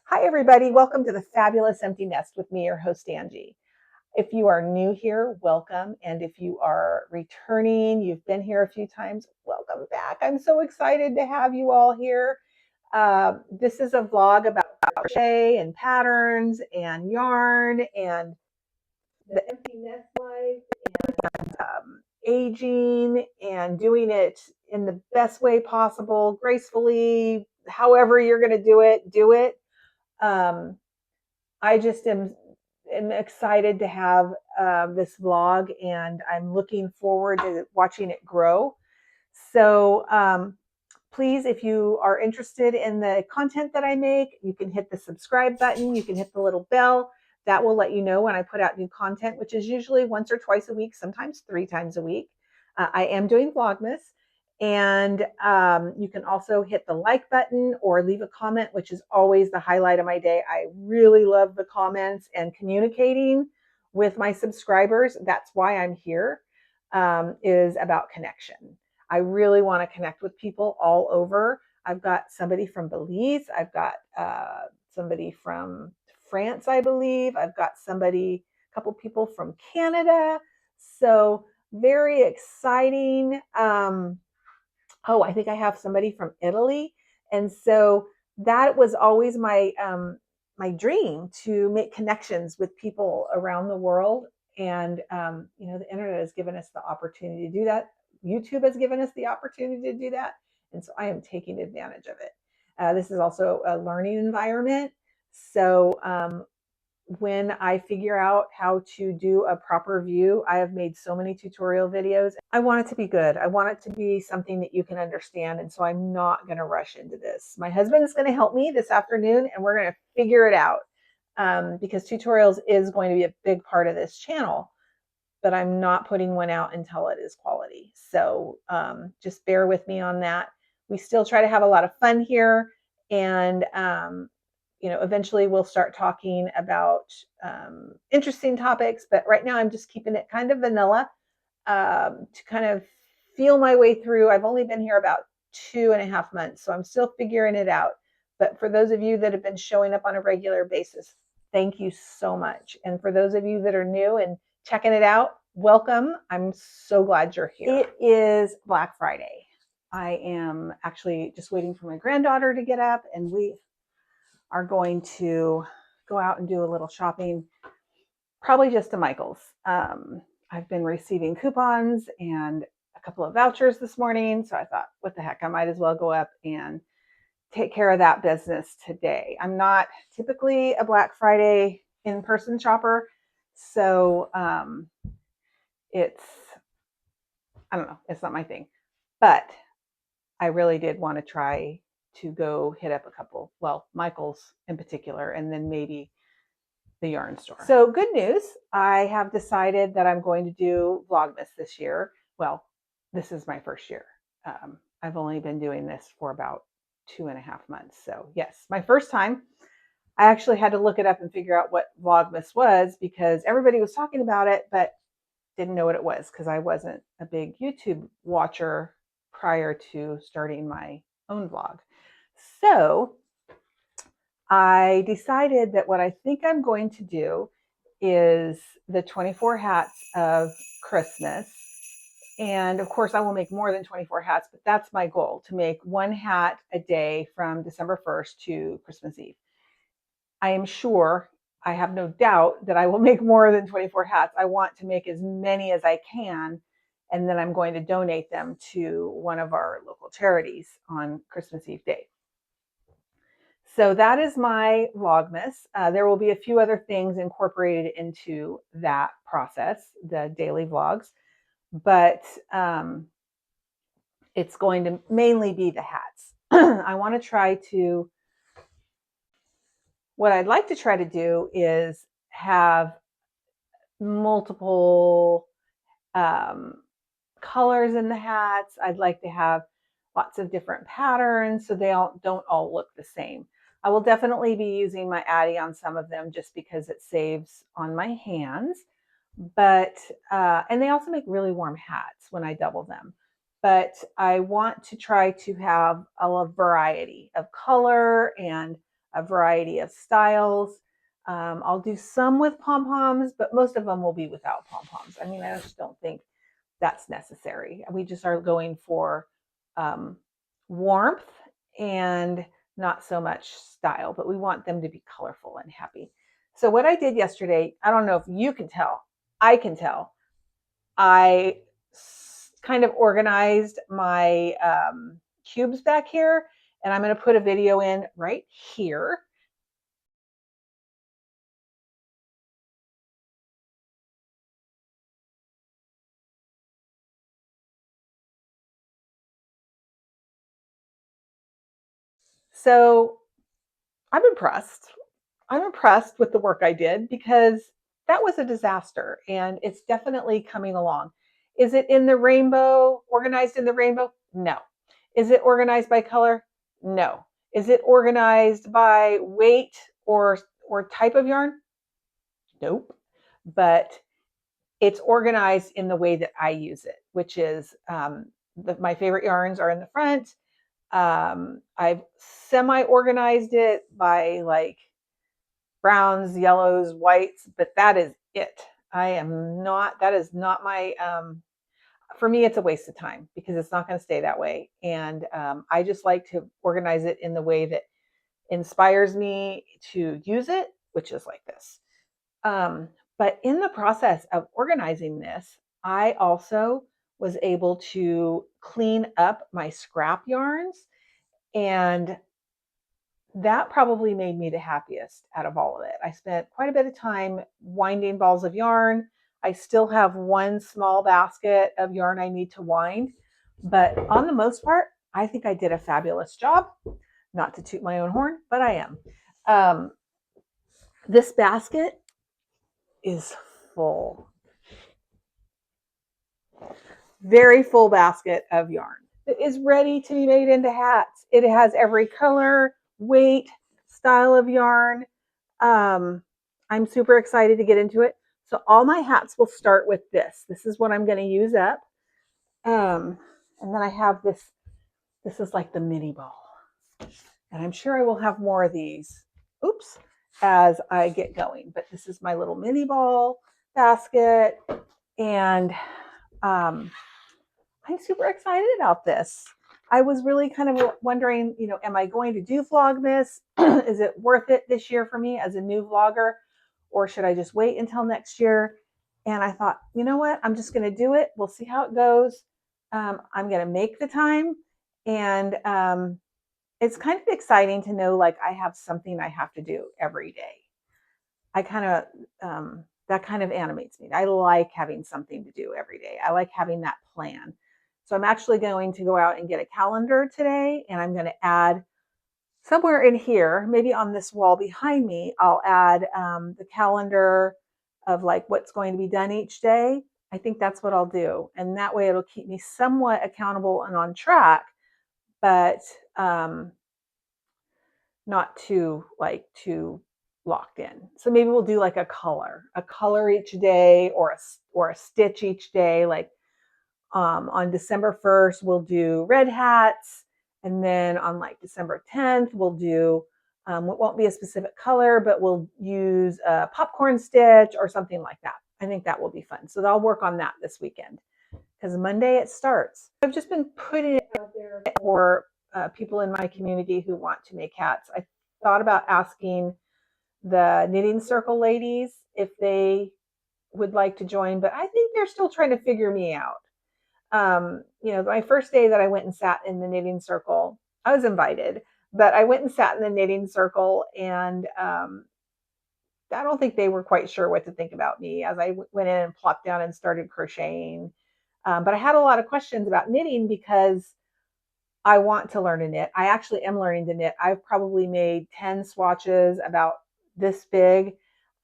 Hi, everybody. Welcome to the Fabulous Empty Nest with me, your host, Angie. If you are new here, welcome. And if you are returning, you've been here a few times, welcome back. I'm so excited to have you all here. This is a vlog about crochet and patterns and yarn and the empty nest life and aging and doing it in the best way possible, gracefully, however you're going to do it, do it. I just am excited to have this vlog, and I'm looking forward to watching it grow. So please, if you are interested in the content that I make, you can hit the subscribe button. You can hit the little bell. That will let you know when I put out new content, which is usually once or twice a week, sometimes 3 times a week. I am doing Vlogmas. And you can also hit the like button or leave a comment, which is always the highlight of my day. I really love the comments and communicating with my subscribers. That's why I'm here, is about connection. I really want to connect with people all over. I've got somebody from Belize. I've got somebody from France, I believe. I've got a couple people from Canada. So very exciting. Oh, I think I have somebody from Italy. And so that was always my dream, to make connections with people around the world. And the internet has given us the opportunity to do that. YouTube has given us the opportunity to do that. And so I am taking advantage of it. This is also a learning environment. So when I figure out how to do a proper view, I have made so many tutorial videos. I want it to be good. I want it to be something that you can understand. And so I'm not going to rush into this. My husband is going to help me this afternoon, and we're going to figure it out, because tutorials is going to be a big part of this channel, but I'm not putting one out until it is quality. So just bear with me on that. We still try to have a lot of fun here. And eventually we'll start talking about interesting topics, but right now I'm just keeping it kind of vanilla, to kind of feel my way through. I've only been here about 2.5 months, so I'm still figuring it out. But for those of you that have been showing up on a regular basis, thank you so much. And for those of you that are new and checking it out, welcome. I'm so glad you're here. It is Black Friday. I am actually just waiting for my granddaughter to get up, and we are going to go out and do a little shopping, probably just to Michael's. I've been receiving coupons and a couple of vouchers this morning, so I thought, what the heck, I might as well go up and take care of that business today. I'm not typically a Black Friday in-person shopper, so I don't know, it's not my thing. But I really did want to try to go hit up a couple, well, Michael's in particular, and then maybe the yarn store. So good news, I have decided that I'm going to do Vlogmas this year. Well, this is my first year. I've only been doing this for about 2.5 months. So yes, my first time. I actually had to look it up and figure out what Vlogmas was, because everybody was talking about it, but didn't know what it was, because I wasn't a big YouTube watcher prior to starting my own vlog. So I decided that what I think I'm going to do is the 24 hats of Christmas. And of course, I will make more than 24 hats, but that's my goal, to make 1 hat a day from December 1st to Christmas Eve. I am sure, I have no doubt, that I will make more than 24 hats. I want to make as many as I can, and then I'm going to donate them to one of our local charities on Christmas Eve day. So that is my Vlogmas. There will be a few other things incorporated into that process, the daily vlogs, but it's going to mainly be the hats. I want to try to, what I'd like to try to do is have multiple colors in the hats. I'd like to have lots of different patterns so they don't all look the same. I will definitely be using my Addy on some of them, just because it saves on my hands. But and they also make really warm hats when I double them. But I want to try to have a variety of color and a variety of styles. I'll do some with pom-poms, but most of them will be without pom-poms. I mean, I just don't think that's necessary. We just are going for warmth and not so much style, but we want them to be colorful and happy. So what I did yesterday, I don't know if you can tell, I can tell. I kind of organized my cubes back here, and I'm going to put a video in right here. So I'm impressed. I'm impressed with the work I did because that was a disaster and it's definitely coming along. Is it in the rainbow, organized in the rainbow? No. Is it organized by color? No. Is it organized by weight or type of yarn? Nope. But it's organized in the way that I use it, which is my favorite yarns are in the front. I've semi-organized it by like browns, yellows, whites, but that is it. That is not my, for me, it's a waste of time because it's not going to stay that way. And I just like to organize it in the way that inspires me to use it, which is like this. But in the process of organizing this, I also was able to clean up my scrap yarns, and that probably made me the happiest out of all of it. I spent quite a bit of time winding balls of yarn. I still have one small basket of yarn I need to wind, but on the most part, I think I did a fabulous job. Not to toot my own horn, but I am. This basket is full. Very full basket of yarn. It is ready to be made into hats. It has every color, weight, style of yarn. I'm super excited to get into it. So all my hats will start with this. This is what I'm going to use up. And then I have this. This is like the mini ball. And I'm sure I will have more of these. Oops. As I get going. But this is my little mini ball basket. And I'm super excited about this. I was really kind of wondering, am I going to do Vlogmas? Is it worth it this year for me as a new vlogger? Or should I just wait until next year? And I thought, you know what? I'm just going to do it. We'll see how it goes. I'm going to make the time. And it's kind of exciting to know like I have something I have to do every day. I kind of, that kind of animates me. I like having something to do every day. I like having that plan. So I'm actually going to go out and get a calendar today, and I'm going to add somewhere in here, maybe on this wall behind me, I'll add the calendar of like what's going to be done each day. I think that's what I'll do. And that way it'll keep me somewhat accountable and on track, but not too locked in. So maybe we'll do like a color each day, or a stitch each day. Like on December 1st, we'll do red hats. And then on like December 10th, we'll do, it won't be a specific color, but we'll use a popcorn stitch or something like that. I think that will be fun. So I'll work on that this weekend because Monday it starts. I've just been putting it out there for people in my community who want to make hats. I thought about asking the Knitting Circle ladies if they would like to join, but I think they're still trying to figure me out. My first day that I went and sat in the Knitting Circle, I was invited, but I went and sat in the Knitting Circle, and I don't think they were quite sure what to think about me as I went in and plopped down and started crocheting. But I had a lot of questions about knitting because I want to learn to knit. I actually am learning to knit. I've probably made 10 swatches about this big.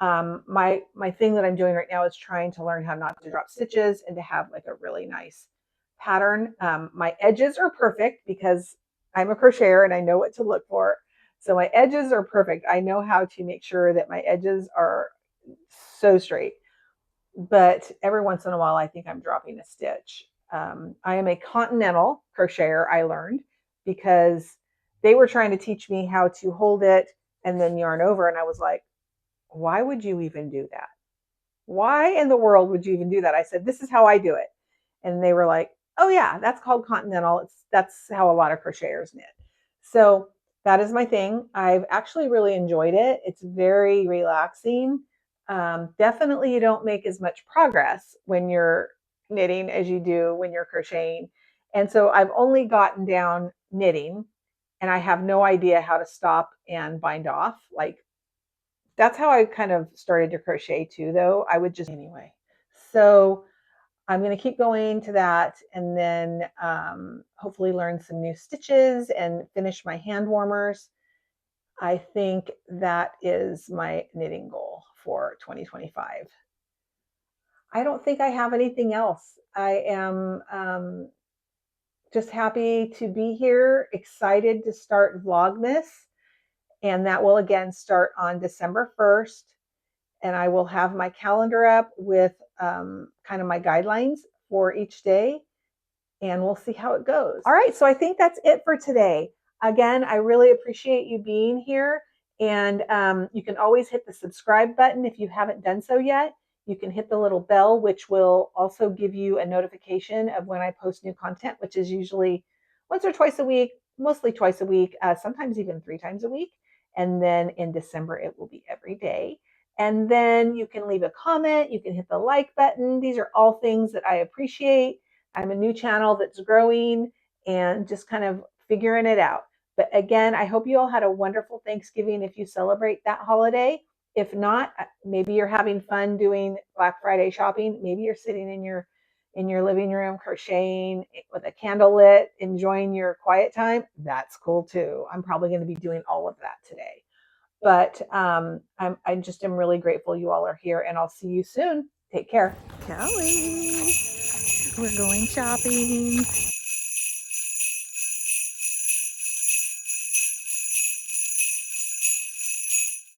My thing that I'm doing right now is trying to learn how not to drop stitches and to have like a really nice pattern. My edges are perfect because I'm a crocheter and I know what to look for. So my edges are perfect. I know how to make sure that my edges are so straight. But every once in a while, I think I'm dropping a stitch. I am a continental crocheter, I learned, because they were trying to teach me how to hold it and then yarn over. And I was like, why would you even do that? Why in the world would you even do that? I said, this is how I do it. And they were like, oh yeah, that's called continental. That's how a lot of crocheters knit. So that is my thing. I've actually really enjoyed it. It's very relaxing. Definitely you don't make as much progress when you're knitting as you do when you're crocheting. And so I've only gotten down knitting, and I have no idea how to stop and bind off. Like, that's how I kind of started to crochet too, though. I would just anyway. So I'm going to keep going to that, and then hopefully learn some new stitches and finish my hand warmers. I think that is my knitting goal for 2025. I don't think I have anything else. I am just happy to be here, excited to start Vlogmas, and that will again start on December 1st. And I will have my calendar up with kind of my guidelines for each day, and we'll see how it goes. All right, so I think that's it for today. Again, I really appreciate you being here, and you can always hit the subscribe button if you haven't done so yet. You can hit the little bell, which will also give you a notification of when I post new content, which is usually once or twice a week, mostly twice a week, sometimes even 3 times a week. And then in December, it will be every day. And then you can leave a comment, you can hit the like button. These are all things that I appreciate. I'm a new channel that's growing and just kind of figuring it out. But again, I hope you all had a wonderful Thanksgiving if you celebrate that holiday. If not, maybe you're having fun doing Black Friday shopping. Maybe you're sitting in your living room crocheting with a candle lit, enjoying your quiet time. That's cool too. I'm probably going to be doing all of that today. But I just am really grateful you all are here, and I'll see you soon. Take care. Kelly, we're going shopping.